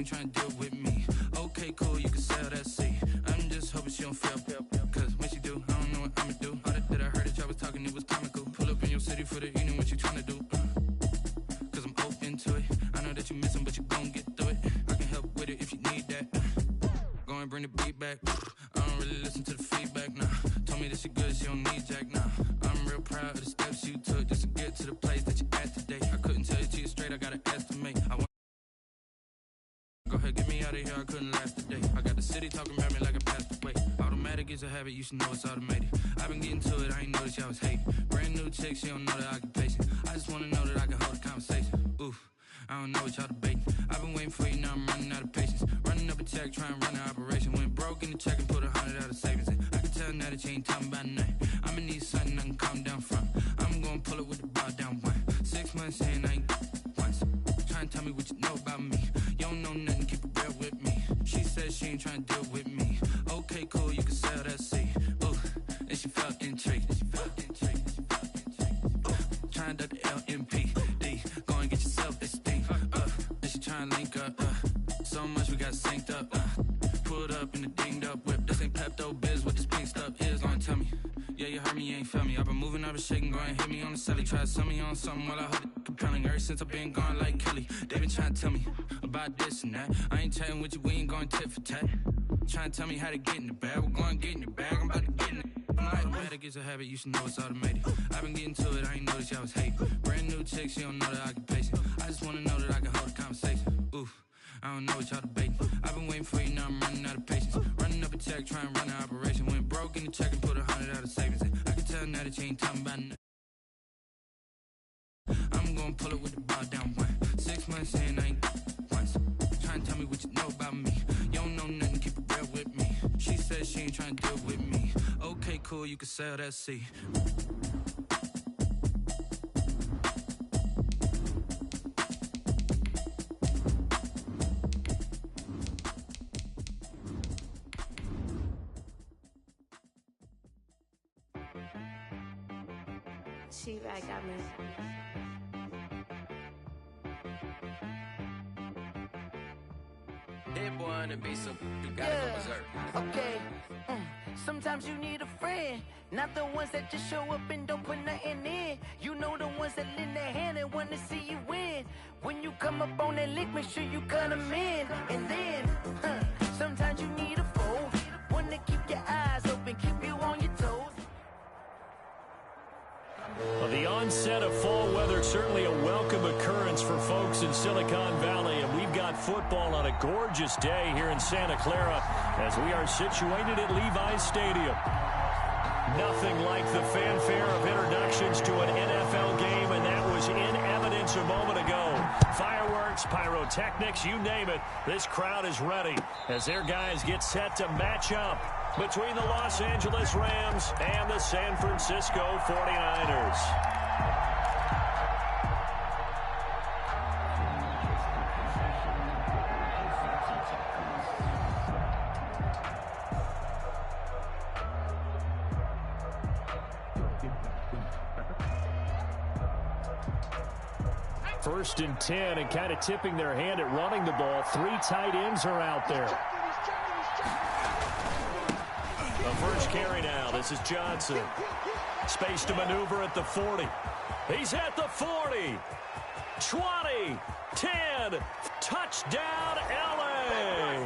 ain't trying to deal with me. Okay, cool, you can sell that seat. I'm just hoping she don't fail. Cause when she do, I don't know what I'ma do. All that I heard that y'all was talking, it was comical. Pull up in your city for the evening, what you trying to do? Cause I'm open to it. I know that you missing, but you gon' get through it. I can help with it if you need that. Go and bring the beat back. I don't really listen to the feedback, nah. Told me that she good, she don't need Jack, nah. I'm real proud of the steps you took just to get to the place that you at today. I couldn't tell you to you straight, I gotta estimate. Go ahead, get me out of here, I couldn't last a day. I got the city talking about me like I passed away. Automatic is a habit, you should know it's automated. I've been getting to it, I ain't noticed y'all was hating. Brand new chick, she don't know the occupation. I just wanna know that I can hold a conversation. Oof, I don't know what y'all debating. I've been waiting for you, now I'm running out of patience. Running up a check, trying to run an operation. Went broke in the check and put 100 out of savings in. I can tell now that you ain't talking about nothing. I'ma need something I can calm down from. I'm gonna pull it with the bar down one. 6 months in, I ain't once. Trying to tell me what you know about me. You don't know nothing, keep it real with me. She said she ain't trying to deal with me. Okay, cool, you can sell that seat. Ooh, and she felt intrigued. Trying to the LMPD. Go and get yourself esteem. And she trying to link up. So much we got synced up. Pulled up in the dinged up whip. This ain't Pepto Biz, what this pink stuff is. Don't tell me. Yeah, you heard me, you ain't felt me. I've been moving, I've been shaking, go and hit me on the celly. Try to sell me on something while I hold it compelling. Ever since I've been gone like Kelly, they been trying to tell me about this and that. I ain't chatting with you, we ain't going tit for tat. Trying to tell me how to get in the bag, we're going to get in the bag, I'm about to get in it. Automatic is a habit, you should know it's automated. I've been getting to it, I ain't noticed y'all was hating. Brand new chick, she don't know the occupation. I just wanna know that I can hold a conversation. Oof, I don't know what y'all debating. I've been waiting for you, now I'm running out of patience. Running up a check, trying to run an operation. Went broke in the check and put 100 out of savings in. I can tell now that you ain't talking about nothing. I'm gonna pull it with the bar down one. 6 months in, I ain't once. Trying to tell me what you know about me. You don't know nothing, keep it real with me. She said she ain't trying to deal with me. Okay, cool, you can sell that seat. She like got me. Hit one and be so you gotta go berserk. Okay. Sometimes you need a friend, not the ones that just show up and don't put nothing in. You know the ones that lend their hand and want to see you win. When you come up on that lick, make sure you cut them in. And then, sometimes you need a foe, one to keep your eyes open, keep you on your toes. Well, the onset of fall weather, certainly a welcome occurrence for folks in Silicon Valley, and we've got football on a gorgeous day here in Santa Clara as we are situated at Levi's Stadium. Nothing like the fanfare of introductions to an NFL game, and that was in evidence a moment ago. Fireworks, pyrotechnics, you name it, this crowd is ready as their guys get set to match up between the Los Angeles Rams and the San Francisco 49ers. First and 10, and kind of tipping their hand at running the ball. 3 tight ends are out there. The first carry now. This is Johnson. Space to maneuver at the 40. He's at the 40. 20. 10. Touchdown, L.A.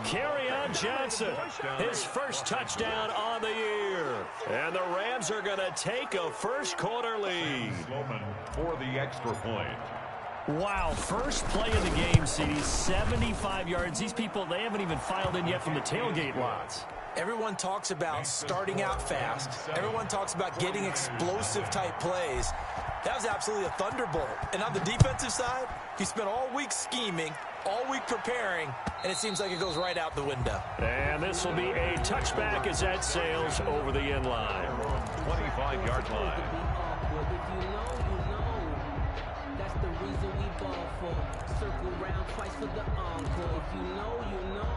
Kerryon Johnson. His first touchdown on the year. And the Rams are going to take a first-quarter lead. For the extra point. Wow, first play of the game, CD, 75 yards. These people, they haven't even filed in yet from the tailgate lots. Everyone talks about starting out fast. Everyone talks about getting explosive-type plays. That was absolutely a thunderbolt. And on the defensive side, he spent all week scheming, all week preparing, and it seems like it goes right out the window. And this will be a touchback as that sails over the end line. 25-yard line. That's the reason we ball for. Circle round twice for the encore. If you know, you know.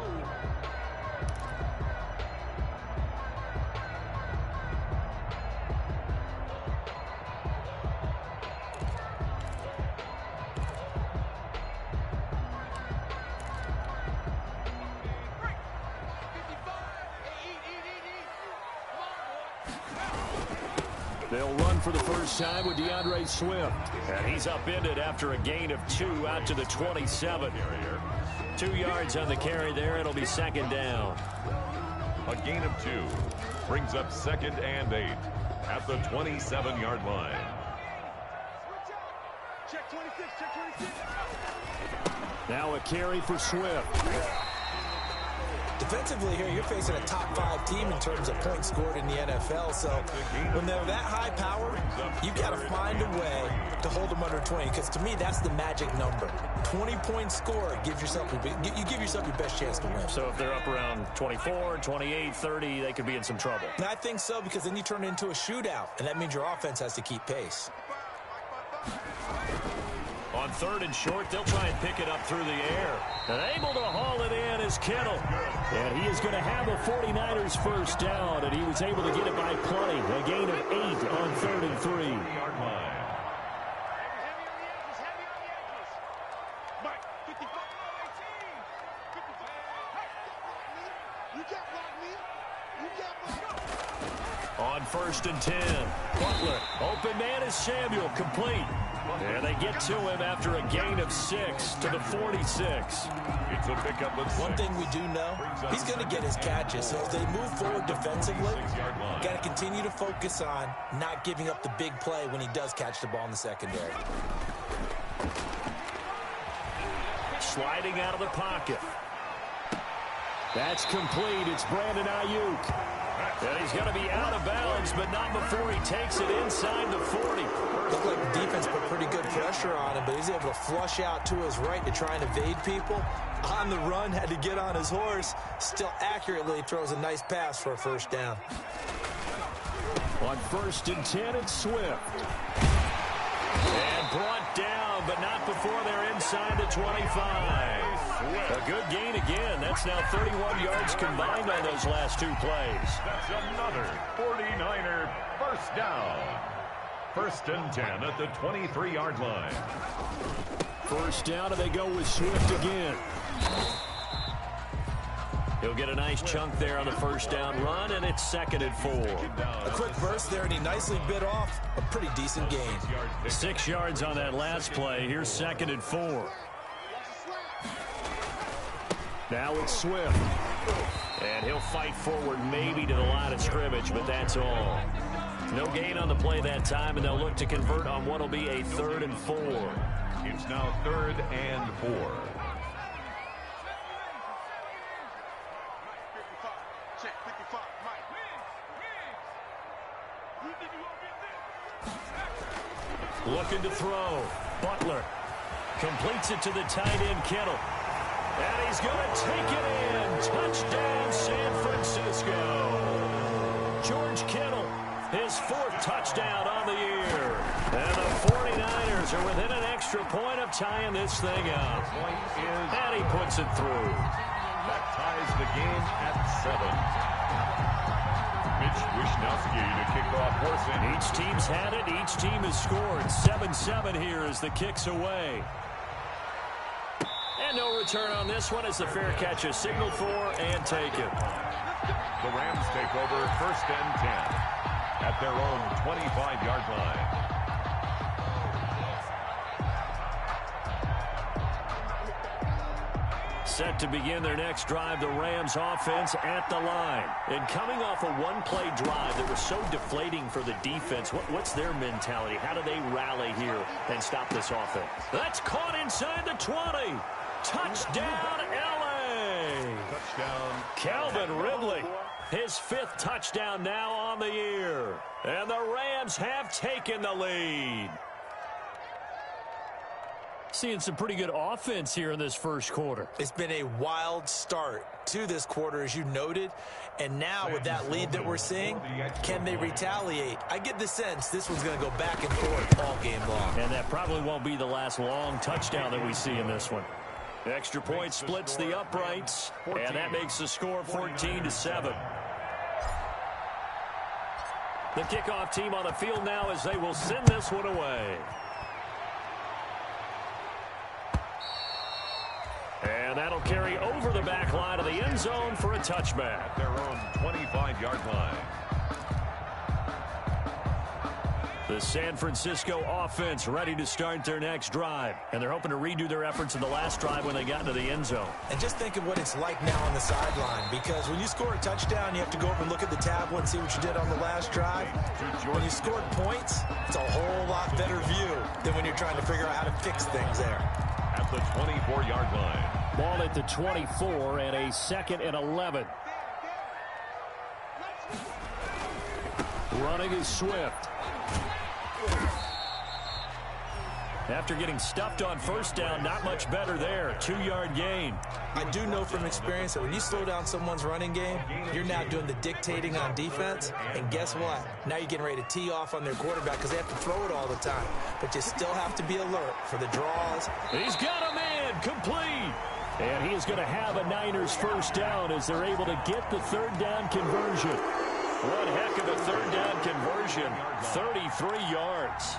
They'll run for the first time with DeAndre Swift. And he's upended after a gain of 2 out to the 27. 2 yards on the carry there. It'll be second down. A gain of 2 brings up 2nd and 8 at the 27-yard line. Now a carry for Swift. Defensively here, you're facing a top 5 team in terms of points scored in the NFL. So when they're that high power, you've got to find a way to hold them under 20. Because to me, that's the magic number. 20 points scored gives yourself you give yourself your best chance to win. So if they're up around 24, 28, 30, they could be in some trouble. And I think so, because then you turn it into a shootout, and that means your offense has to keep pace. On 3rd and short, they'll try and pick it up through the air. And able to haul it in is Kittle. And he is going to have a 49ers first down, and he was able to get it by plenty. A gain of 8 on 3rd and 3. On 1st and 10, Butler. Open man is Samuel, complete. And they get to him after a gain of 6 to the 46. It's a pickup of 6. One thing we do know, he's going to get his catches. So as they move forward defensively, got to continue to focus on not giving up the big play when he does catch the ball in the secondary. Sliding out of the pocket. That's complete. It's Brandon Ayuk. And he's going to be out of bounds, but not before he takes it inside the 40. Looked like the defense put pretty good pressure on him, but he's able to flush out to his right to try and evade people. On the run, had to get on his horse. Still accurately throws a nice pass for a first down. On 1st and 10, it's Swift. And brought down, but not before they're inside the 25. A good gain again. That's now 31 yards combined on those last 2 plays. That's another 49er first down. 1st and 10 at the 23-yard line. First down, and they go with Swift again. He'll get a nice chunk there on the first down run, and it's 2nd and 4. A quick burst there, and he nicely bit off a pretty decent gain. 6 yards on that last play. Here's 2nd and 4. Now it's Swift. And he'll fight forward maybe to the line of scrimmage, but that's all. No gain on the play that time, and they'll look to convert on what will be a 3rd and 4. It's now 3rd and 4. Looking to throw. Butler completes it to the tight end, Kittle. And he's going to take it in. Touchdown, San Francisco. George Kittle, his 4th touchdown on the year. And the 49ers are within an extra point of tying this thing up. And he puts it through. That ties the game at 7. Mitch Wishnowsky to kick off Horson. Each team's had it. Each team has scored. 7-7 here as the kick's away. And no return on this one as the fair catch is signaled for and taken. The Rams take over 1st and 10 at their own 25-yard line. Set to begin their next drive, the Rams offense at the line. And coming off a one-play drive that was so deflating for the defense, what's their mentality? How do they rally here and stop this offense? That's caught inside the 20. Touchdown, L.A. Touchdown. Calvin Ridley, his 5th touchdown now on the year. And the Rams have taken the lead. Seeing some pretty good offense here in this first quarter. It's been a wild start to this quarter, as you noted. And now with that lead that we're seeing, can they retaliate? I get the sense this one's going to go back and forth all game long. And that probably won't be the last long touchdown that we see in this one. Extra point splits the uprights, and that makes the score 14-7. The kickoff team on the field now as they will send this one away. And that'll carry over the back line of the end zone for a touchback. Their own 25-yard line. The San Francisco offense ready to start their next drive. And they're hoping to redo their efforts in the last drive when they got into the end zone. And just think of what it's like now on the sideline, because when you score a touchdown, you have to go over and look at the tablet and see what you did on the last drive. When you scored points, it's a whole lot better view than when you're trying to figure out how to fix things there. At the 24-yard line. Ball at the 24 and a 2nd and 11. Running is Swift. After getting stuffed on first down, not much better there. 2-yard gain. I do know from experience that when you slow down someone's running game, you're now doing the dictating on defense. And guess what? Now you're getting ready to tee off on their quarterback because they have to throw it all the time. But you still have to be alert for the draws. He's got a man complete. And he is going to have a Niners first down as they're able to get the 3rd down conversion. One heck of a 3rd down conversion. 33 yards.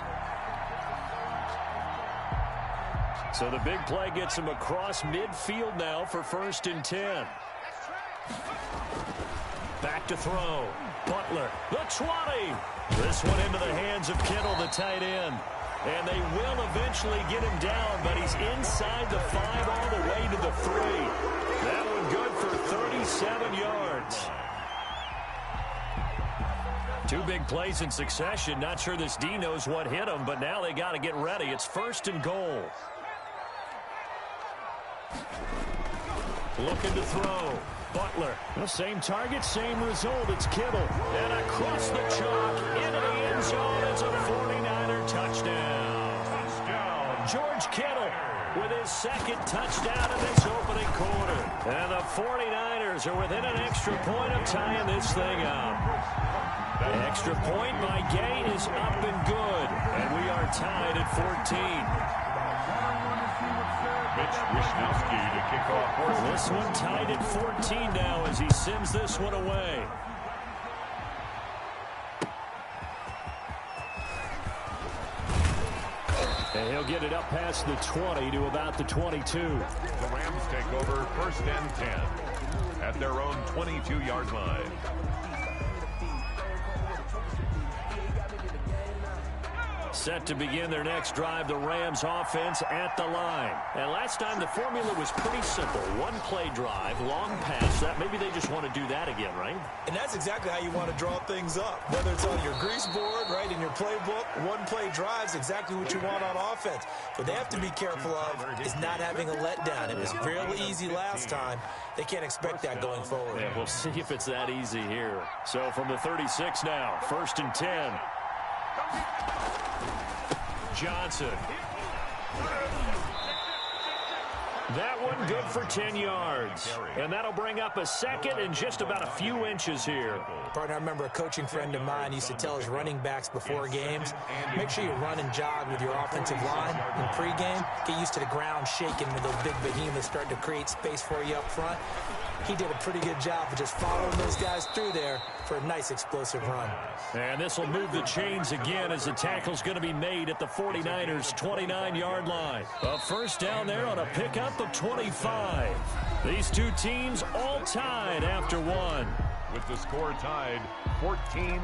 So the big play gets him across midfield now for 1st and 10. Back to throw. Butler, the 20. This one into the hands of Kittle, the tight end. And they will eventually get him down, but he's inside the 5 all the way to the 3. That one good for 37 yards. 2 big plays in succession. Not sure this D knows what hit him, but now they got to get ready. It's 1st and goal. Looking to throw. Butler. The same target, same result. It's Kittle. And across the chalk into the end zone. It's a 49er touchdown. George Kittle with his 2nd touchdown in this opening quarter. And the 49ers are within an extra point of tying this thing up. The extra point by Gain is up and good. And we are tied at 14. Mitch Wishnowsky to kick off. This one tied at 14 now as he sends this one away. And he'll get it up past the 20 to about the 22. The Rams take over 1st and 10 at their own 22-yard line. Set to begin their next drive, the Rams offense at the line. And last time the formula was pretty simple. 1-play drive, long pass. That maybe they just want to do that again, right? And that's exactly how you want to draw things up. Whether it's on your grease board, right, in your playbook, 1-play drive is exactly what you want on offense. What they have to be careful of is not having a letdown. It was real easy last time. They can't expect that going forward. Yeah, we'll see if it's that easy here. So from the 36 now, 1st and 10. Johnson. That one good for 10 yards. And that'll bring up a 2nd and just about a few inches here. Partner, I remember a coaching friend of mine used to tell his running backs before games, make sure you run and jog with your offensive line in pregame. Get used to the ground shaking when those big behemoths start to create space for you up front. He did a pretty good job of just following those guys through there for a nice explosive run. And this will move the chains again as the tackle's going to be made at the 49ers' 29-yard line. A 1st down there on a pickup of 25. These 2 teams all tied after 1. With the score tied 14-14.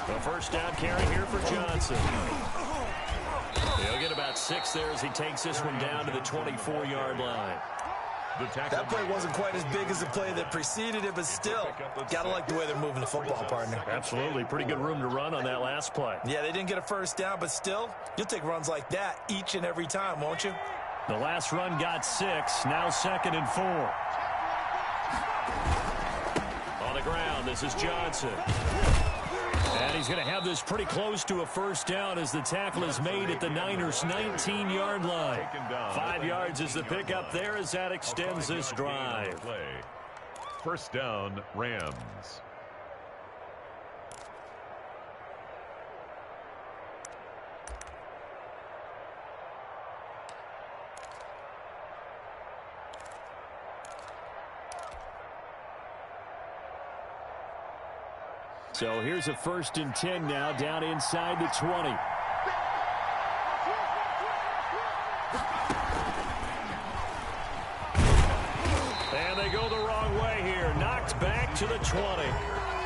The 1st down carry here for Johnson. He'll get about 6 there as he takes this one down to the 24-yard line. That play wasn't quite as big as the play that preceded it, but still, gotta like the way they're moving the football, partner. Absolutely. Pretty good room to run on that last play. Yeah, they didn't get a 1st down, but still, you'll take runs like that each and every time, won't you? The last run got 6, now 2nd and 4. On the ground, this is Johnson. And he's going to have this pretty close to a 1st down as the tackle is made at the Niners' 19-yard line. 5 yards is the pickup there as that extends this drive. 1st down, Rams. So here's a 1st and 10 now down inside the 20. here, knocked back to the 20.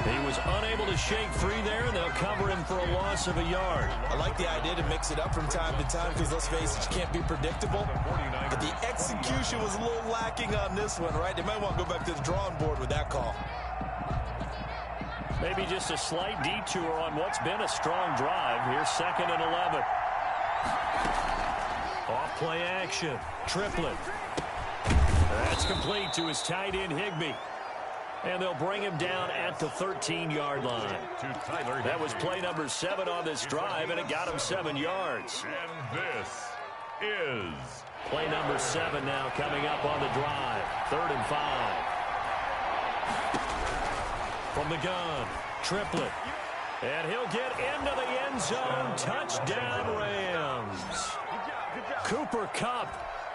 He was unable to shake free there, and they'll cover him for a loss of a yard. I like the idea to mix it up from time to time because, let's face it, you can't be predictable. But the execution was a little lacking on this one, right? They might want to go back to the drawing board with that call. Maybe just a slight detour on what's been a strong drive. Here's 2nd and 11. Off play action. Triplett. That's complete to his tight end, Higbee. And they'll bring him down at the 13-yard line. That was play number 7 on this drive, and it got him 7 yards. And this is play number 7 now coming up on the drive. 3rd and 5. From the gun, Triplett. And he'll get into the end zone. Touchdown, Rams. Cooper Kupp,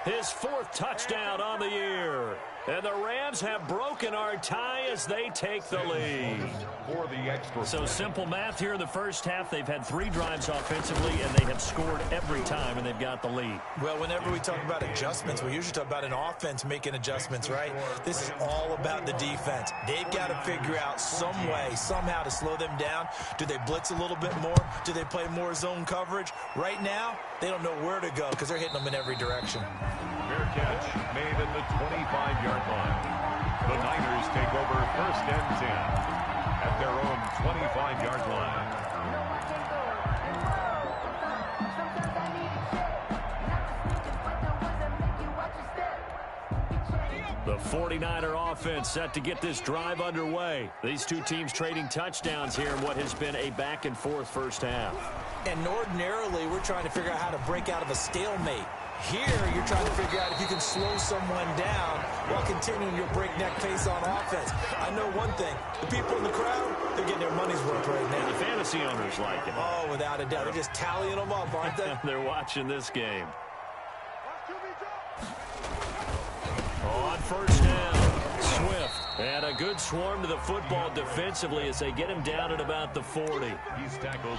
his 4th touchdown on the year. And the Rams have broken our tie as they take the lead. for the extra. So simple math here in the first half. They've had 3 drives offensively, and they have scored every time, and they've got the lead. Well, whenever we talk about adjustments, we usually talk about an offense making adjustments, right? This is all about the defense. They've got to figure out some way, somehow to slow them down. Do they blitz a little bit more? Do they play more zone coverage? Right now, they don't know where to go because they're hitting them in every direction. Fair catch made at the 25-yard line. The Niners take over 1st and 10 at their own 25-yard line. The 49er offense set to get this drive underway. These two teams trading touchdowns here in what has been a back-and-forth first half. And ordinarily, we're trying to figure out how to break out of a stalemate. Here, you're trying to figure out if you can slow someone down while continuing your breakneck pace on offense. I know one thing. The people in the crowd, they're getting their money's worth right now. The fantasy owners like it. Oh, without a doubt. They're just tallying them up, aren't they? They're watching this game. On first down, Swift. And a good swarm to the football defensively as they get him down at about the 40.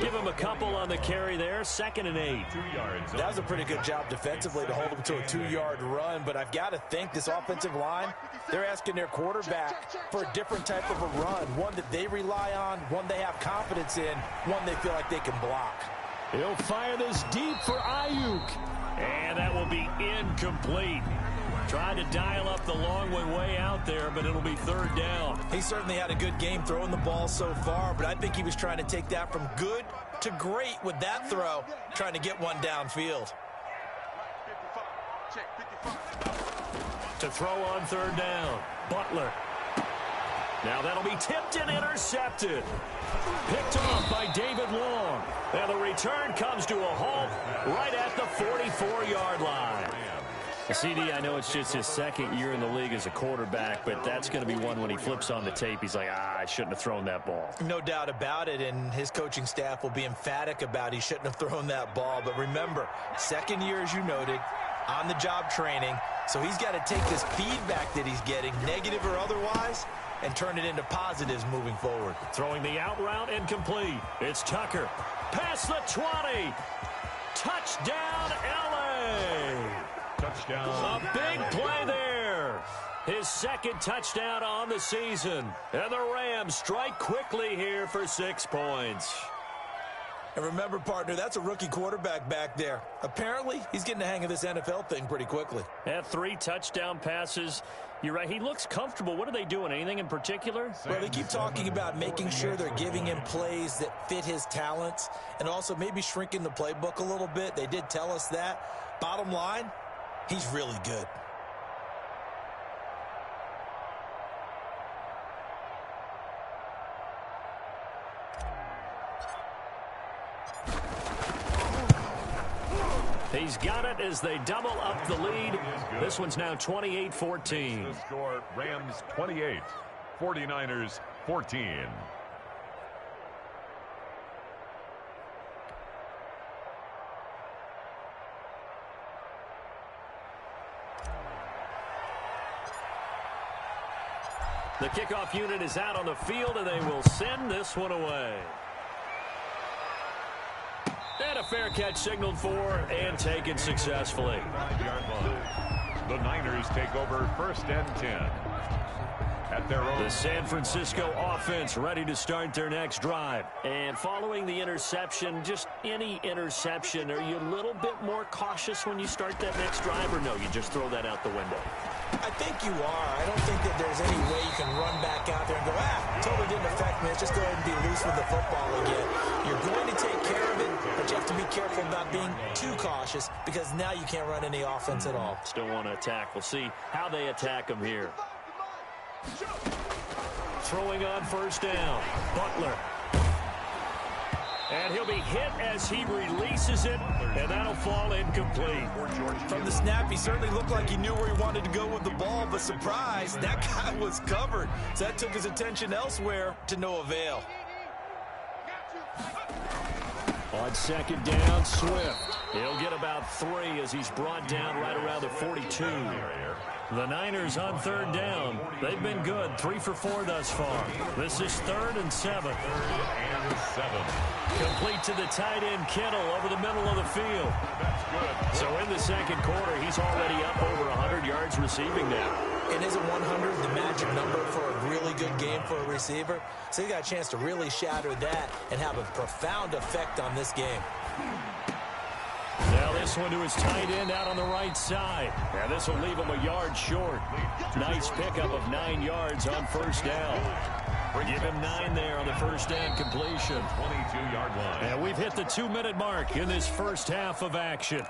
Give him a couple on the carry there. 2nd and 8. 2 yards. That was a pretty good job defensively to hold him to a 2-yard run, but I've got to think this offensive line, they're asking their quarterback for a different type of a run, one that they rely on, one they have confidence in, one they feel like they can block. He'll fire this deep for Ayuk. And that will be incomplete. Trying to dial up the long one way out there, but it'll be 3rd down. He certainly had a good game throwing the ball so far, but I think he was trying to take that from good to great with that throw, trying to get one downfield. To throw on 3rd down, Butler. Now that'll be tipped and intercepted. Picked off by David Long. And the return comes to a halt right at the 44-yard line. CD, I know it's just his 2nd year in the league as a quarterback, but that's going to be one when he flips on the tape. He's like, I shouldn't have thrown that ball. No doubt about it, and his coaching staff will be emphatic about he shouldn't have thrown that ball. But remember, 2nd year, as you noted, on-the-job training, so he's got to take this feedback that he's getting, negative or otherwise, and turn it into positives moving forward. Throwing the out route incomplete. It's Tucker. Past the 20. Touchdown, L.A. Touchdown. A big play there. His 2nd touchdown on the season. And the Rams strike quickly here for 6 points. And remember, partner, that's a rookie quarterback back there. Apparently, he's getting the hang of this NFL thing pretty quickly. Had 3 touchdown passes. You're right, he looks comfortable. What are they doing? Anything in particular? Well, they keep talking about making sure they're giving him plays that fit his talents and also maybe shrinking the playbook a little bit. They did tell us that. Bottom line, he's really good. He's got it as they double up the lead. This one's now 28-14. The score, Rams 28, 49ers 14. The kickoff unit is out on the field, and they will send this one away. And a fair catch signaled for and taken successfully. 5-yard line. The Niners take over 1st and 10 at at their own. The San Francisco offense ready to start their next drive. And following the interception, just any interception, are you a little bit more cautious when you start that next drive, or no, you just throw that out the window? I think you are. I don't think that there's any way you can run back out there and go, totally didn't affect me. Let's just go ahead and be loose with the football again. You're going to take care of it, but you have to be careful about being too cautious because now you can't run any offense at all. Still want to attack. We'll see how they attack them here. Throwing on first down, Butler. And he'll be hit as he releases it, and that'll fall incomplete. From the snap, he certainly looked like he knew where he wanted to go with the ball, but surprise, that guy was covered. So that took his attention elsewhere to no avail. On second down, Swift. He'll get about 3 as he's brought down right around the 42. The Niners on third down. They've been good, 3 for 4 thus far. This is 3rd and 7. Complete to the tight end, Kittle, over the middle of the field. That's good. So in the second quarter, he's already up over 100 yards receiving now. And isn't 100 the magic number for a really good game for a receiver? So he got a chance to really shatter that and have a profound effect on this game. Now this one to his tight end out on the right side. Now this will leave him a yard short. Nice pickup of 9 yards on first down. Give him 9 there on the first down completion. 22-yard line. And we've hit the 2-minute mark in this first half of action.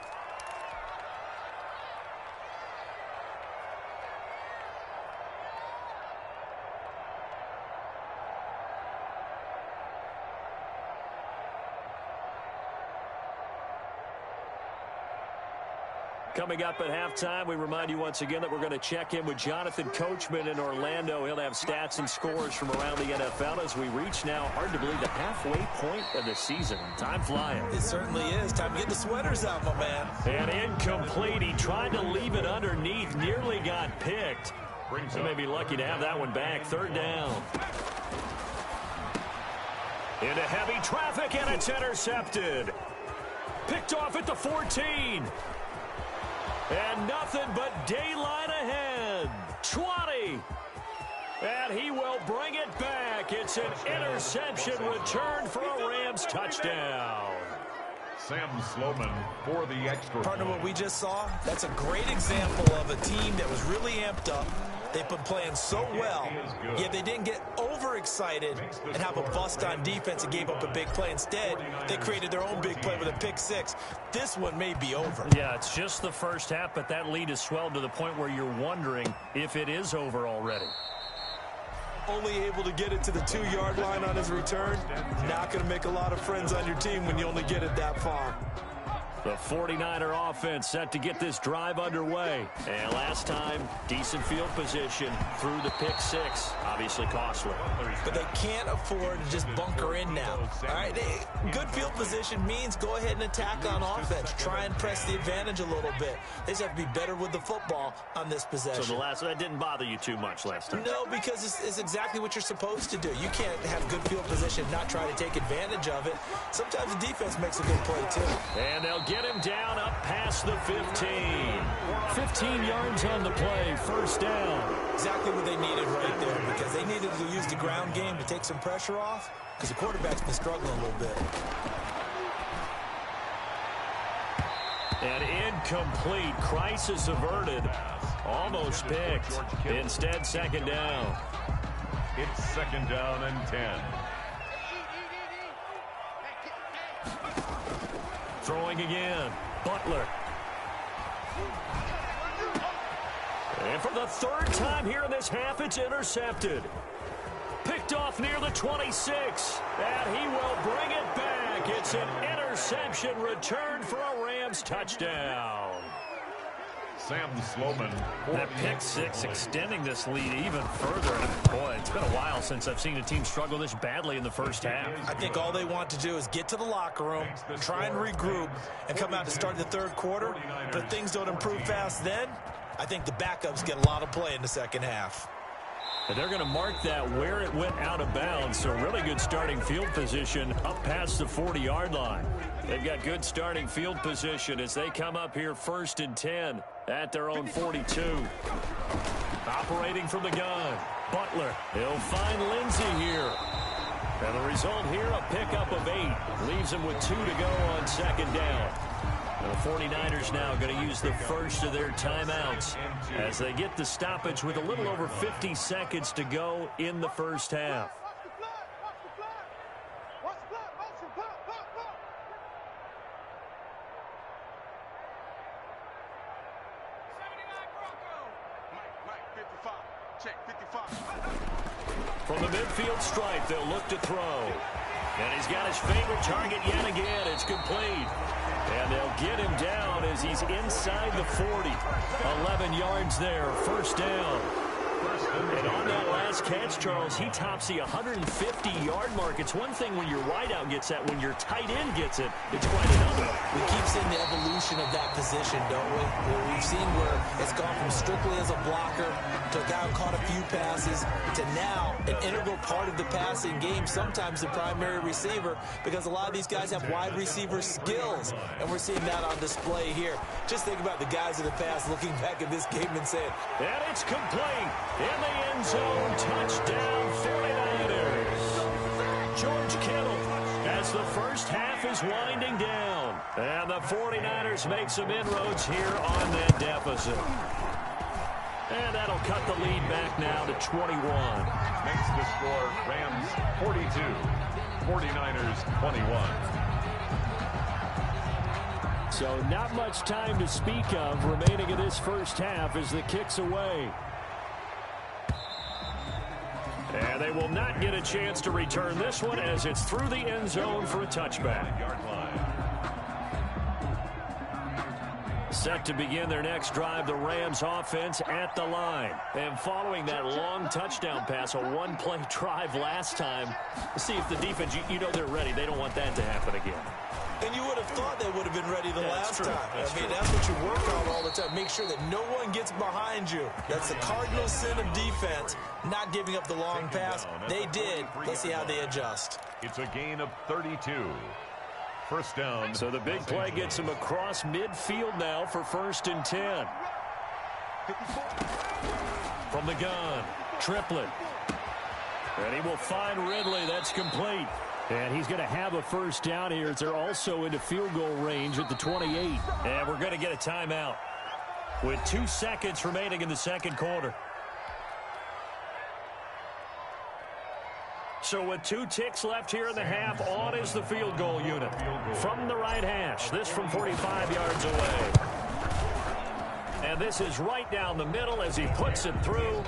Coming up at halftime, we remind you once again that we're going to check in with Jonathan Coachman in Orlando. He'll have stats and scores from around the NFL as we reach now, hard to believe, the halfway point of the season. Time flying. It certainly is. Time to get the sweaters out, my man. And incomplete. He tried to leave it underneath, nearly got picked. He may be lucky to have that one back. Third down. Into heavy traffic, and it's intercepted. Picked off at the 14. And nothing but daylight ahead. 20. And he will bring it back. It's an interception return for a Rams touchdown. Sam Sloman for the extra. Partner, what we just saw, that's a great example of a team that was really amped up. They've been playing so well, yet they didn't get overexcited and have a bust on defense and gave up a big play. Instead, they created their own big play with a pick six. This one may be over. Yeah, it's just the first half, but that lead has swelled to the point where you're wondering if it is over already. Only able to get it to the 2-yard line on his return. Not going to make a lot of friends on your team when you only get it that far. The 49er offense set to get this drive underway. And last time, decent field position through the pick six. Obviously costly. But they can't afford to just bunker in now. All right, good field position means go ahead and attack on offense. Try and press the advantage a little bit. They just have to be better with the football on this possession. So that didn't bother you too much last time? No, because it's exactly what you're supposed to do. You can't have good field position, not try to take advantage of it. Sometimes the defense makes a good play, too. And they'll get him down up past the 15. 15 yards on the play, first down. Exactly what they needed right there, because they needed to use the ground game to take some pressure off, because the quarterback's been struggling a little bit. And incomplete. Crisis averted. Almost picked. Instead, second down. It's second down and 10. Throwing again. Butler. And for the third time here in this half, it's intercepted. Picked off near the 26. And he will bring it back. It's an interception return for a Rams touchdown. Sam Sloman. That pick six extending this lead even further. Boy, it's been a while since I've seen a team struggle this badly in the first half. I think all they want to do is get to the locker room, try and regroup, and come out to start the third quarter. But if things don't improve fast then, I think the backups get a lot of play in the second half. And they're going to mark that where it went out of bounds. So really good starting field position up past the 40-yard line. They've got good starting field position as they come up here 1st and 10 at their own 42. Operating from the gun, Butler. He'll find Lindsey here. And the result here, a pickup of 8. Leaves him with 2 to go on second down. And the 49ers now going to use the first of their timeouts as they get the stoppage with a little over 50 seconds to go in the first half. From the midfield stripe, they'll look to throw. And he's got his favorite target yet again. It's complete. And they'll get him down as he's inside the 40. 11 yards there, first down. And on that last catch, Charles, he tops the 150-yard mark. It's one thing when your wideout gets that. When your tight end gets it, it's quite another. We keep seeing the evolution of that position, don't we? We've seen where it's gone from strictly as a blocker to a guy who caught a few passes to now an integral part of the passing game, sometimes the primary receiver, because a lot of these guys have wide receiver skills, and we're seeing that on display here. Just think about the guys in the past looking back at this game and saying, and it's complete. In the end zone, touchdown 49ers. George Kittle as the first half is winding down. And the 49ers make some inroads here on that deficit. And that'll cut the lead back now to 21. Makes the score Rams 42, 49ers 21. So not much time to speak of remaining in this first half as the kick's away. And they will not get a chance to return this one as it's through the end zone for a touchback. Set to begin their next drive, the Rams offense at the line. And following that long touchdown pass, a one-play drive last time, see if the defense, you know they're ready. They don't want that to happen again. And you would have thought they would have been ready the last time. That's what you work on all the time. Make sure that no one gets behind you. That's the cardinal sin of defense, not giving up the long pass. They did. Let's see how they adjust. It's a gain of 32. First down. So the big play gets him across midfield now for 1st and 10. From the gun, Triplett. And he will find Ridley. That's complete. And he's going to have a first down here as they're also into field goal range at the 28. And we're going to get a timeout with 2 seconds remaining in the second quarter. So with 2 ticks left here in the half, on is the field goal unit. From the right hash, this from 45 yards away. And this is right down the middle as he puts it through.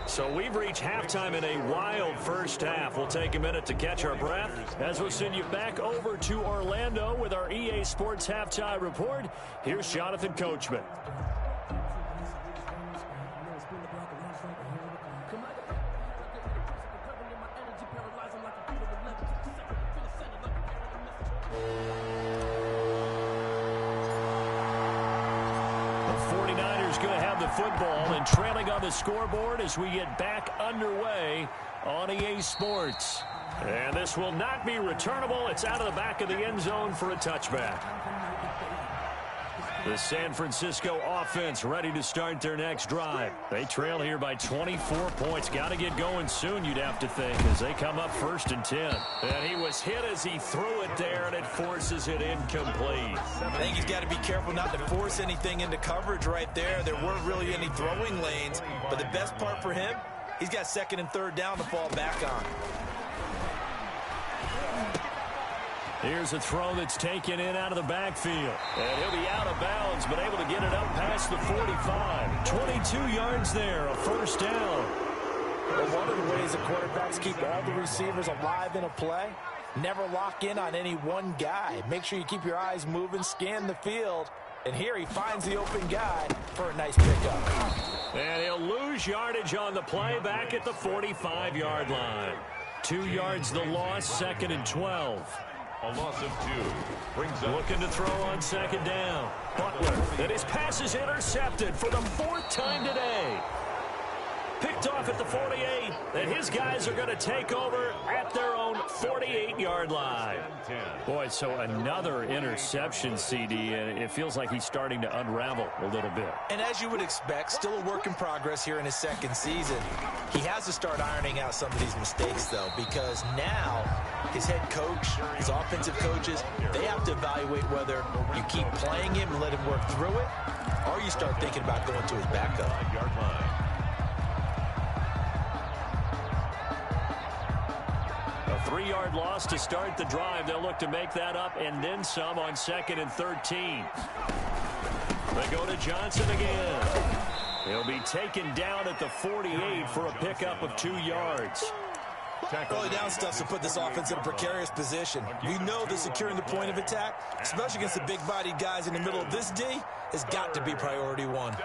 So we've reached halftime in a wild first half. We'll take a minute to catch our breath as we'll send you back over to Orlando with our EA Sports Halftime Report. Here's Jonathan Coachman. Football and trailing on the scoreboard as we get back underway on EA Sports. And this will not be returnable. It's out of the back of the end zone for a touchback. The San Francisco offense ready to start their next drive. They trail here by 24 points. Got to get going soon, you'd have to think, as they come up 1st and 10. And he was hit as he threw it there, and it forces it incomplete. I think he's got to be careful not to force anything into coverage right there. There weren't really any throwing lanes, but the best part for him, he's got 2nd and 3rd down to fall back on. Here's a throw that's taken in out of the backfield. And he'll be out of bounds, but able to get it up past the 45. 22 yards there, a first down. Well, one of the ways the quarterbacks keep all the receivers alive in a play, never lock in on any one guy. Make sure you keep your eyes moving, scan the field. And here he finds the open guy for a nice pickup. And he'll lose yardage on the play back at the 45-yard line. 2 yards the loss, 2nd and 12. A loss of 2. Brings up. Looking to throw on 2nd down. Butler. And his pass is intercepted for the 4th time today. Picked off at the 48, and his guys are going to take over at their own 48-yard line. Boy, so another interception, CD, and it feels like he's starting to unravel a little bit. And as you would expect, still a work in progress here in his second season. He has to start ironing out some of these mistakes, though, because now his head coach, his offensive coaches, they have to evaluate whether you keep playing him and let him work through it, or you start thinking about going to his backup. A 3-yard loss to start the drive. They'll look to make that up and then some on 2nd and 13. They go to Johnson again. He'll be taken down at the 48 for a pickup of 2 yards. Early down stuff to put this offense in a precarious position. We know that securing the point of attack, especially against the big-bodied guys in the middle of this D, has got to be priority one.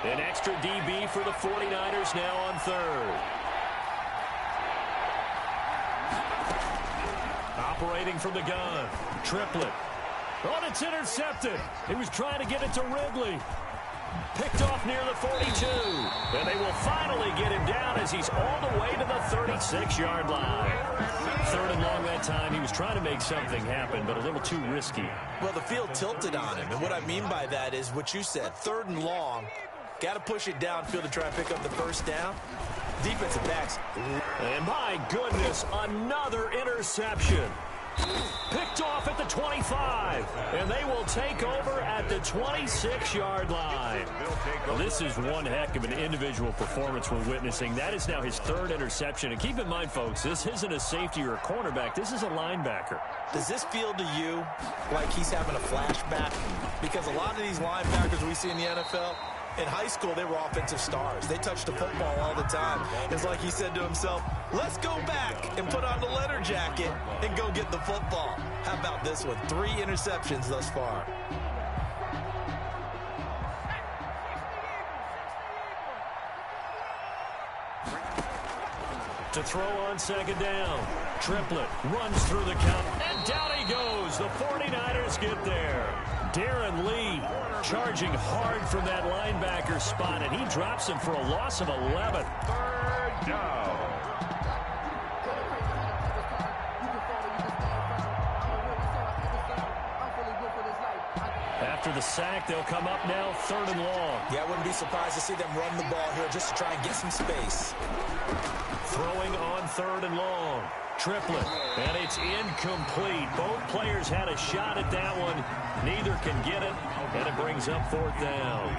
An extra DB for the 49ers now on 3rd. Operating from the gun. Triplett. Oh, it's intercepted. He was trying to get it to Ridley. Picked off near the 42. And they will finally get him down as he's all the way to the 36-yard line. 3rd and long that time. He was trying to make something happen, but a little too risky. Well, the field tilted on him. And what I mean by that is what you said. 3rd and long. Got to push it downfield to try and pick up the first down. Defensive backs. And my goodness, another interception. Picked off at the 25, and they will take over at the 26-yard line. Well, this is one heck of an individual performance we're witnessing. That is now his 3rd interception. And keep in mind, folks, this isn't a safety or a cornerback. This is a linebacker. Does this feel to you like he's having a flashback? Because a lot of these linebackers we see in the NFL, in high school, they were offensive stars. They touched the football all the time. It's like he said to himself, let's go back and put on the letter jacket and go get the football. How about this one? 3 interceptions thus far. To throw on 2nd down. Triplett runs through the count, and down he goes. The 49ers get there. Darren Lee charging hard from that linebacker spot, and he drops him for a loss of 11. 3rd down. After the sack, they'll come up now 3rd and long. Yeah, I wouldn't be surprised to see them run the ball here just to try and get some space. Throwing on 3rd and long. Triplett, and it's incomplete. Both players had a shot at that one. Neither can get it, and it brings up 4th down.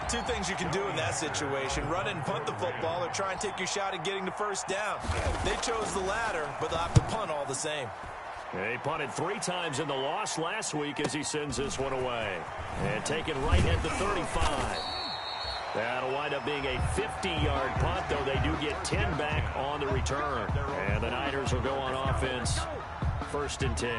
2 things you can do in that situation. Run and punt the football or try and take your shot at getting the first down. They chose the latter, but they'll have to punt all the same. He punted 3 times in the loss last week as he sends this one away. And taken right at the 35. That'll wind up being a 50-yard punt, though they do get 10 back on the return. And the Niners will go on offense, 1st and 10.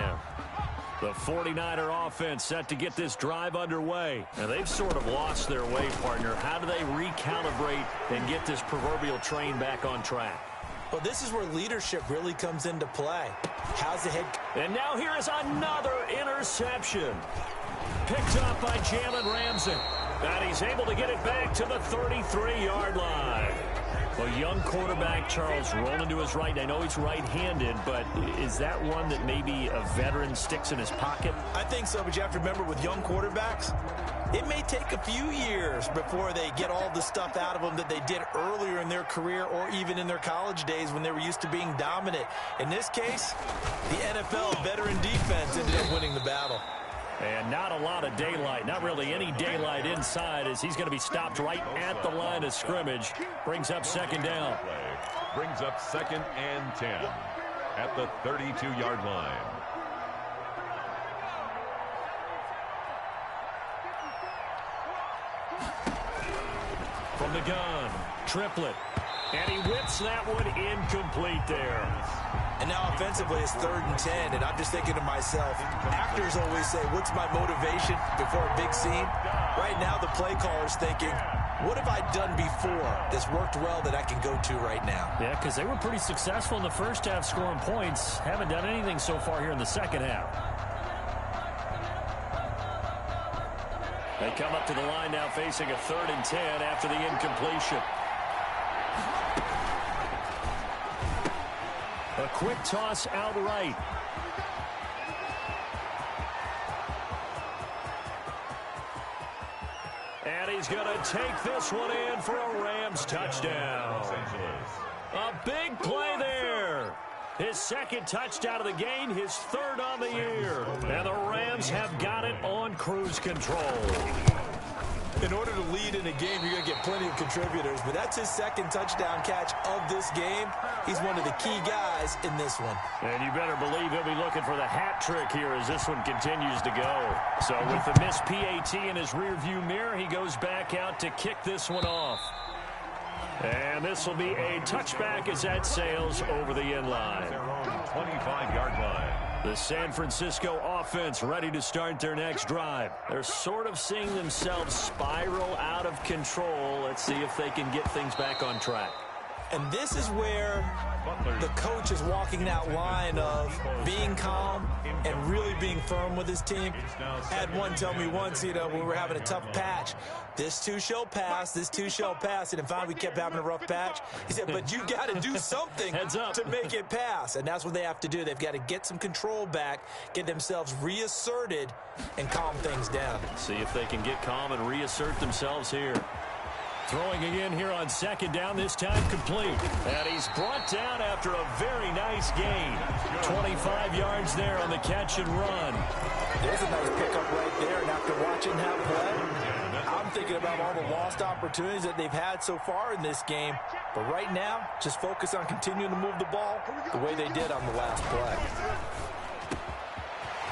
The 49er offense set to get this drive underway. Now, they've sort of lost their way, partner. How do they recalibrate and get this proverbial train back on track? Well, this is where leadership really comes into play. How's the head... And now here is another interception. Picked up by Jalen Ramsey. And he's able to get it back to the 33-yard line. Well, young quarterback Charles rolling to his right. I know he's right-handed, but is that one that maybe a veteran sticks in his pocket? I think so, but you have to remember with young quarterbacks, it may take a few years before they get all the stuff out of them that they did earlier in their career or even in their college days when they were used to being dominant. In this case, the NFL veteran defense ended up winning the battle. And not a lot of daylight, not really any daylight inside as he's going to be stopped right at the line of scrimmage. Brings up 2nd down. Brings up 2nd and 10 at the 32-yard line. From the gun, Triplett. And he whips that one incomplete there. And now offensively it's 3rd and 10, and I'm just thinking to myself, actors always say, what's my motivation before a big scene? Right now the play caller's thinking, what have I done before that's worked well that I can go to right now? Yeah, because they were pretty successful in the first half scoring points. Haven't done anything so far here in the second half. They come up to the line now facing a 3rd and 10 after the incompletion. A quick toss outright. And he's going to take this one in for a Rams touchdown. A big play there. His 2nd touchdown of the game, his 3rd on the year. And the Rams have got it on cruise control. In order to lead in a game, you're going to get plenty of contributors, but that's his 2nd touchdown catch of this game. He's one of the key guys in this one. And you better believe he'll be looking for the hat trick here as this one continues to go. So with the missed PAT in his rearview mirror, he goes back out to kick this one off. And this will be a touchback as that sails over the end line. Their own 25-yard line. The San Francisco offense ready to start their next drive. They're sort of seeing themselves spiral out of control. Let's see if they can get things back on track. And this is where the coach is walking that line of being calm and really being firm with his team. I had one tell me once, when we were having a tough patch, this too shall pass, this too shall pass. And finally we kept having a rough patch. He said, but you got to do something to make it pass. And that's what they have to do. They've got to get some control back, get themselves reasserted, and calm things down. See if they can get calm and reassert themselves here. Throwing again here on 2nd down, this time complete. And he's brought down after a very nice gain. 25 yards there on the catch and run. There's a nice pickup right there. And after watching that play, I'm thinking about all the lost opportunities that they've had so far in this game. But right now, just focus on continuing to move the ball the way they did on the last play.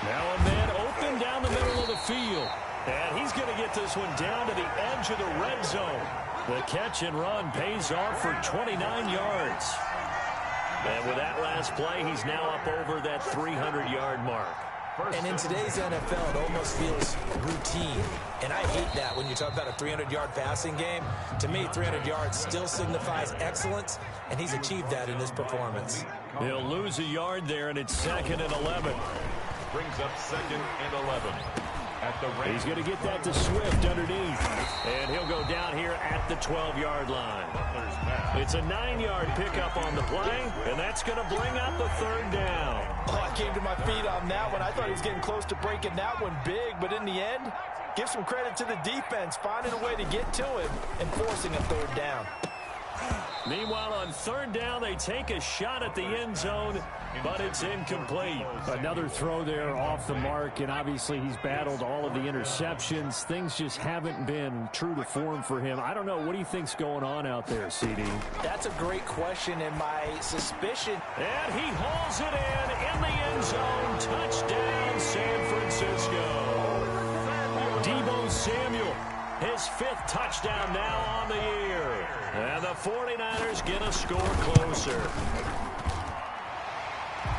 Now a man open down the middle of the field. And he's going to get this one down to the edge of the red zone. The catch and run pays off for 29 yards. And with that last play, he's now up over that 300-yard mark. And in today's NFL, it almost feels routine. And I hate that when you talk about a 300-yard passing game. To me, 300 yards still signifies excellence, and he's achieved that in this performance. He'll lose a yard there, and it's 2nd and 11. Brings up 2nd and 11. He's going to get that to Swift underneath. And he'll go down here at the 12-yard line. It's a 9-yard pickup on the play, and that's going to bring up the 3rd down. Oh, I came to my feet on that one. I thought he was getting close to breaking that one big, but in the end, give some credit to the defense, finding a way to get to him and forcing a 3rd down. Meanwhile, on 3rd down, they take a shot at the end zone, but it's incomplete. Another throw there off the mark, and obviously he's battled all of the interceptions. Things just haven't been true to form for him. I don't know. What do you think's going on out there, CD? That's a great question, and my suspicion. And he hauls it in the end zone. Touchdown, San Francisco. Deebo Samuel, his 5th touchdown now on the year. And the 49ers get a score closer.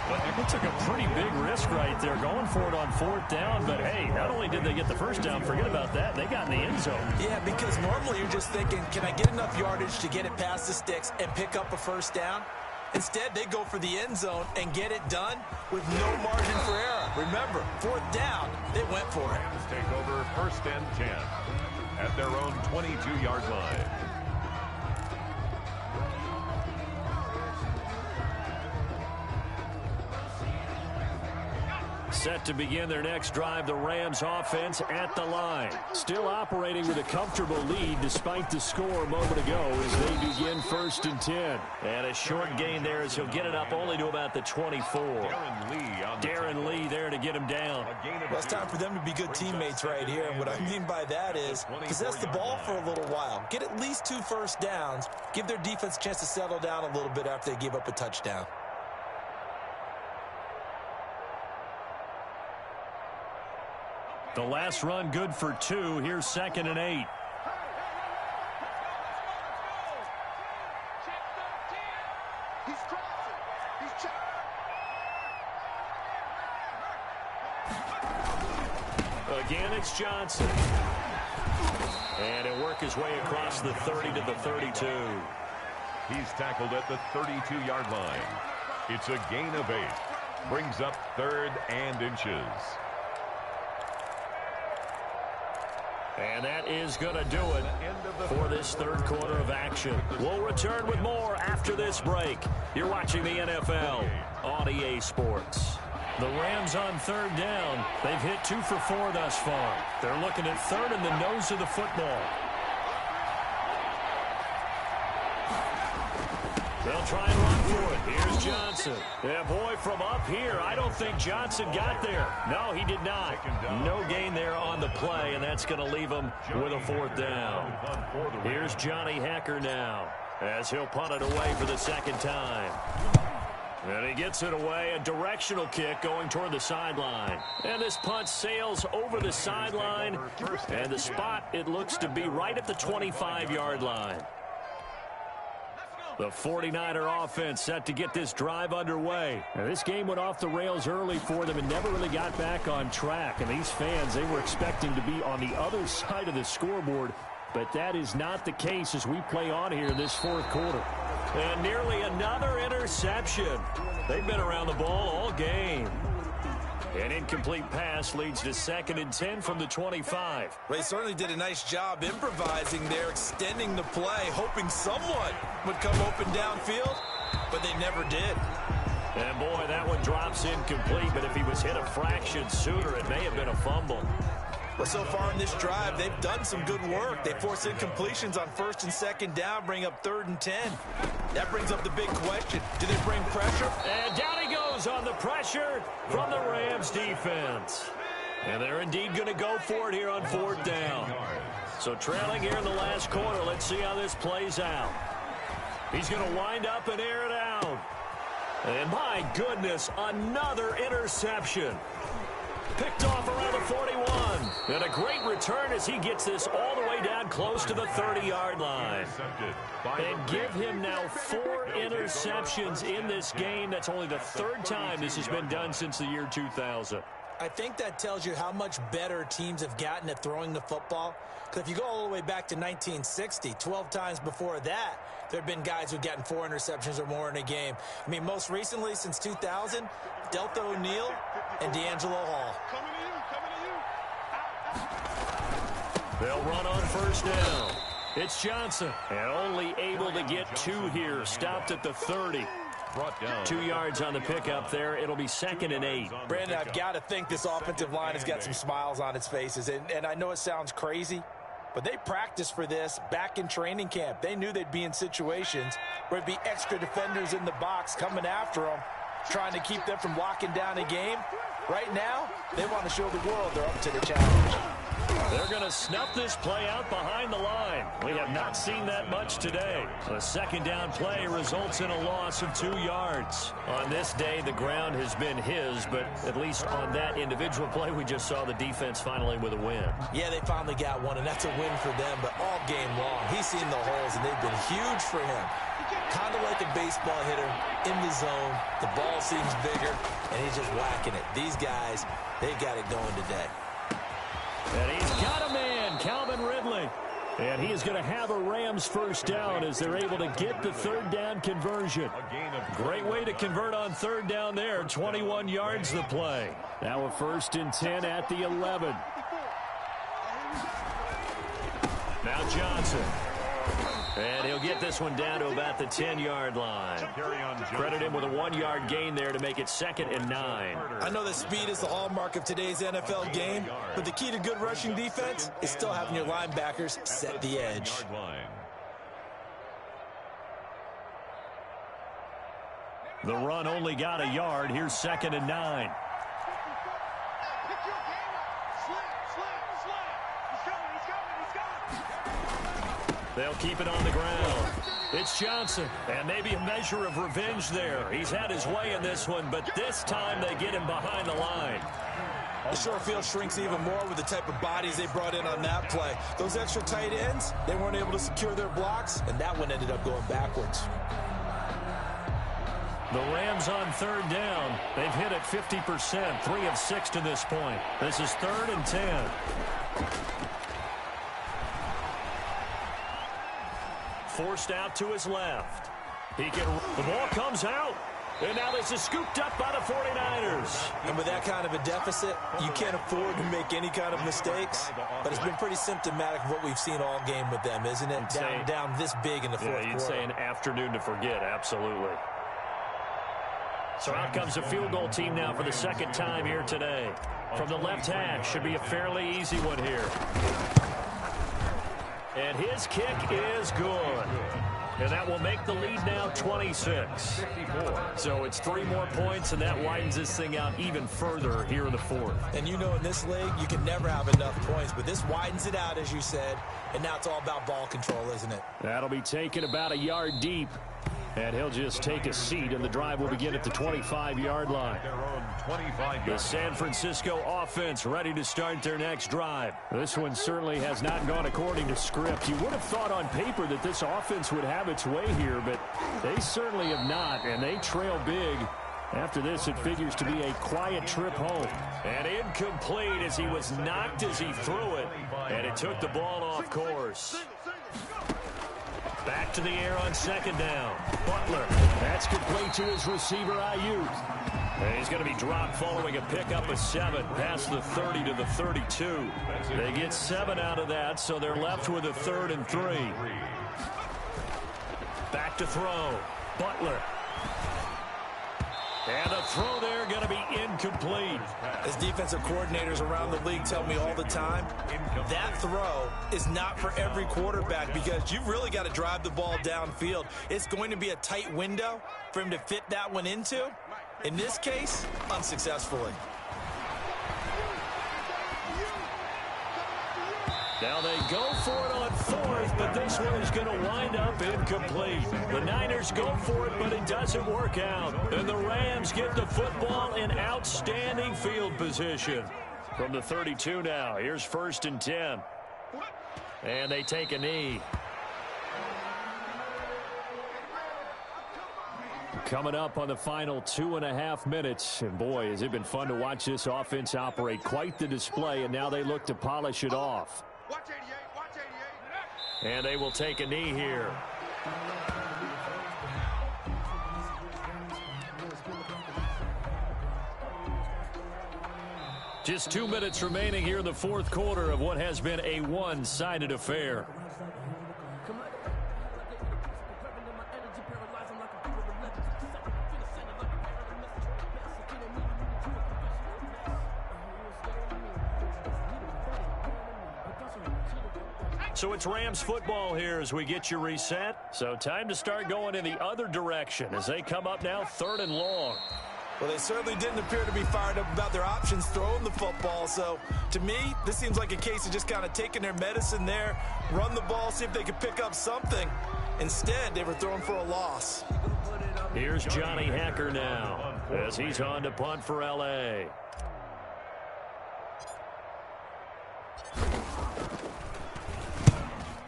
They took a pretty big risk right there going for it on 4th down. But, hey, not only did they get the first down, forget about that, they got in the end zone. Yeah, because normally you're just thinking, can I get enough yardage to get it past the sticks and pick up a 1st down? Instead, they go for the end zone and get it done with no margin for error. Remember, 4th down, they went for it. Take over 1st and 10 at their own 22-yard line. Set to begin their next drive, the Rams offense at the line. Still operating with a comfortable lead despite the score a moment ago as they begin 1st and 10. And a short gain there as he'll get it up only to about the 24. Darren Lee there to get him down. Well, it's time for them to be good teammates right here. And what I mean by that is possess the ball for a little while. Get at least 2 first downs. Give their defense a chance to settle down a little bit after they give up a touchdown. The last run good for 2. Here's 2nd and 8. Again, it's Johnson. And he'll work his way across the 30 to the 32. He's tackled at the 32-yard line. It's a gain of 8. Brings up 3rd and inches. And that is going to do it for this third quarter of action. We'll return with more after this break. You're watching the NFL on EA Sports. The Rams on third down. They've hit 2 for 4 thus far. They're looking at third in the nose of the football. They'll try and run for it. Here's Johnson. Yeah, boy, from up here, I don't think Johnson got there. No, he did not. No gain there on the play, and that's going to leave him with a 4th down. Here's Johnny Hekker now as he'll punt it away for the second time. And he gets it away, a directional kick going toward the sideline. And this punt sails over the sideline, and the spot, it looks to be right at the 25-yard line. The 49er offense set to get this drive underway. Now, this game went off the rails early for them and never really got back on track. And these fans, they were expecting to be on the other side of the scoreboard, but that is not the case as we play on here in this fourth quarter. And nearly another interception. They've been around the ball all game. An incomplete pass leads to 2nd and 10 from the 25. They certainly did a nice job improvising there, extending the play, hoping someone would come open downfield, but they never did. And, boy, that one drops incomplete, but if he was hit a fraction sooner, it may have been a fumble. Well, so far in this drive, they've done some good work. They force incompletions on 1st and 2nd down, bring up 3rd and 10. That brings up the big question. Do they bring pressure? And down he goes on the pressure from the Rams defense. And they're indeed going to go for it here on 4th down. So trailing here in the last quarter, let's see how this plays out. He's going to wind up and air it out. And my goodness, another interception. Picked off around the 41. And a great return as he gets this all the way down close to the 30-yard line. And give him now 4 interceptions in this game. That's only the 3rd time this has been done since the year 2000. I think that tells you how much better teams have gotten at throwing the football. Because if you go all the way back to 1960, 12 times before that, there have been guys who've gotten 4 interceptions or more in a game. I mean, most recently, since 2000, Delta O'Neal and D'Angelo Hall. They'll run on 1st down. It's Johnson. And only able to get 2 here. Stopped at the 30. 2 yards on the pickup there. It'll be 2nd and 8. Brandon, I've got to think this offensive line has got some smiles on its faces. And I know it sounds crazy, but they practiced for this back in training camp. They knew they'd be in situations where there'd be extra defenders in the box coming after them, trying to keep them from locking down a game. Right now, they want to show the world they're up to the challenge. They're going to snuff this play out behind the line. We have not seen that much today. A 2nd down play results in a loss of 2 yards. On this day, the ground has been his, but at least on that individual play, we just saw the defense finally with a win. Yeah, they finally got one, and that's a win for them, but all game long, he's seen the holes, and they've been huge for him. Kind of like a baseball hitter in the zone. The ball seems bigger, and he's just whacking it. These guys, they've got it going today. And he's got a man, Calvin Ridley. And he is going to have a Rams 1st down as they're able to get the 3rd down conversion. Great way to convert on 3rd down there. 21 yards the play. Now a 1st and 10 at the 11. Now Johnson. And he'll get this one down to about the 10-yard line. Credit him with a 1-yard gain there to make it 2nd and 9. I know that speed is the hallmark of today's NFL game, but the key to good rushing defense is still having your linebackers set the edge. The run only got a yard. Here's 2nd and 9. They'll keep it on the ground. It's Johnson, and maybe a measure of revenge there. He's had his way in this one, but this time they get him behind the line. The short field shrinks even more with the type of bodies they brought in on that play. Those extra tight ends, they weren't able to secure their blocks, and that one ended up going backwards. The Rams on 3rd down. They've hit it 50%, 3 of 6 to this point. This is 3rd and 10. Forced out to his left. The ball comes out. And now this is scooped up by the 49ers. And with that kind of a deficit, you can't afford to make any kind of mistakes. But it's been pretty symptomatic of what we've seen all game with them, isn't it? Down this big in the fourth quarter. You'd say an afternoon to forget, absolutely. So out comes the field goal team now for the second time here today. From the left hash, should be a fairly easy one here. And his kick is good. And that will make the lead now 26. So it's 3 more points, and that widens this thing out even further here in the fourth. And you know in this league, you can never have enough points, but this widens it out, as you said, and now it's all about ball control, isn't it? That'll be taken about a yard deep. And he'll just take a seat, and the drive will begin at the 25-yard line. The San Francisco offense ready to start their next drive. This one certainly has not gone according to script. You would have thought on paper that this offense would have its way here, but they certainly have not, and they trail big. After this, it figures to be a quiet trip home. And incomplete as he was knocked as he threw it, and it took the ball off course. Back to the air on second down. Butler. That's complete to his receiver, Ayuk. And he's going to be dropped following a pickup of 7 past the 30 to the 32. They get 7 out of that, so they're left with a 3rd and 3. Back to throw. Butler. And the throw there going to be incomplete. As defensive coordinators around the league tell me all the time, that throw is not for every quarterback because you've really got to drive the ball downfield. It's going to be a tight window for him to fit that one into. In this case, unsuccessfully. Now they go for it on 4th, but this one is going to wind up incomplete. The Niners go for it, but it doesn't work out. And the Rams get the football in outstanding field position. From the 32 now, here's 1st and 10. And they take a knee. Coming up on the final 2.5 minutes. And boy, has it been fun to watch this offense operate. Quite the display, and now they look to polish it off. And they will take a knee here. Just 2 minutes remaining here in the fourth quarter of what has been a one-sided affair. So it's Rams football here as we get you reset. So time to start going in the other direction as they come up now 3rd and long. Well, they certainly didn't appear to be fired up about their options throwing the football. So to me, this seems like a case of just kind of taking their medicine there, run the ball, see if they could pick up something. Instead, they were throwing for a loss. Here's Johnny Hacker now as he's on to punt for L.A.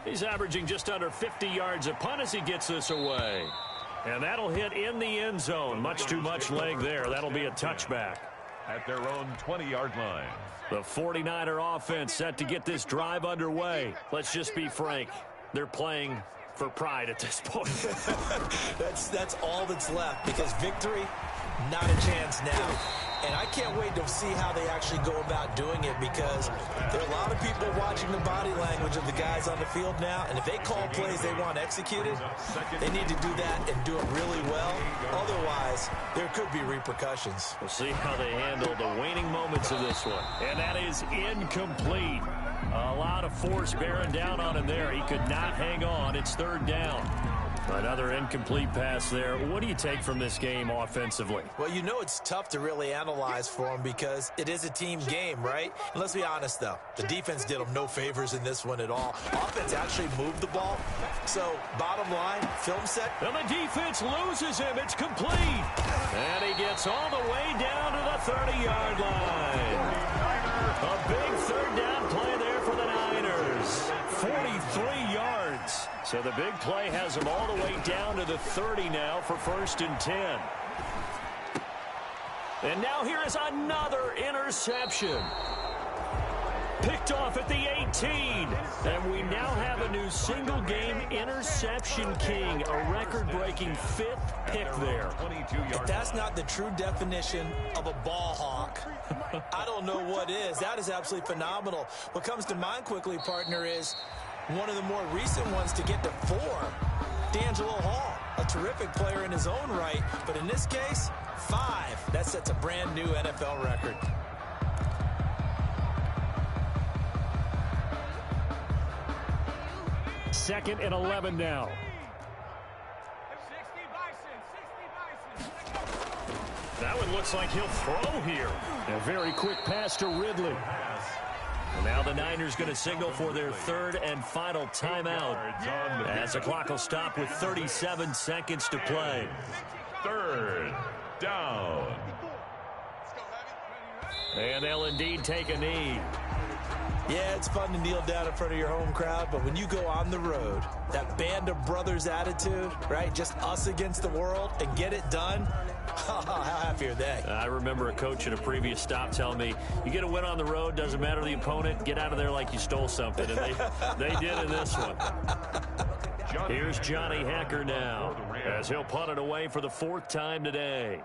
He's averaging just under 50 yards a punt as he gets this away. And that'll hit in the end zone. Much too much leg there. That'll be a touchback. At their own 20-yard line. The 49er offense set to get this drive underway. Let's just be frank. They're playing for pride at this point. That's all that's left because victory, not a chance now. And I can't wait to see how they actually go about doing it because there are a lot of people watching the body language of the guys on the field now. And if they call plays they want executed, they need to do that and do it really well. Otherwise, there could be repercussions. We'll see how they handle the waning moments of this one. And that is incomplete. A lot of force bearing down on him there. He could not hang on. It's 3rd down. Another incomplete pass there. What do you take from this game offensively? Well, you know it's tough to really analyze for them because it is a team game, right? And let's be honest, though. The defense did them no favors in this one at all. Offense actually moved the ball. So, bottom line, film set. And the defense loses him. It's complete. And he gets all the way down to the 30-yard line. A big 3rd down play there for the Niners. 43 yards. So the big play has him all the way down to the 30 now for 1st and 10. And now here is another interception. Picked off at the 18. And we now have a new single-game interception king, a record-breaking 5th pick there. If that's not the true definition of a ball hawk, I don't know what is. That is absolutely phenomenal. What comes to mind quickly, partner, is one of the more recent ones to get to 4, D'Angelo Hall, a terrific player in his own right, but in this case, 5. That sets a brand new NFL record. Second and 11 now. That one looks like he'll throw here. A very quick pass to Ridley. And now the Niners going to signal for their 3rd and final timeout as the clock will stop with 37 seconds to play. 3rd down. And they'll indeed take a knee. Yeah, it's fun to kneel down in front of your home crowd, but when you go on the road, that band of brothers attitude, right, just us against the world, and get it done, how happy are they? I remember a coach at a previous stop telling me, you get a win on the road, doesn't matter the opponent, get out of there like you stole something, and they did in this one. Here's Johnny Hekker now, as he'll punt it away for the 4th time today.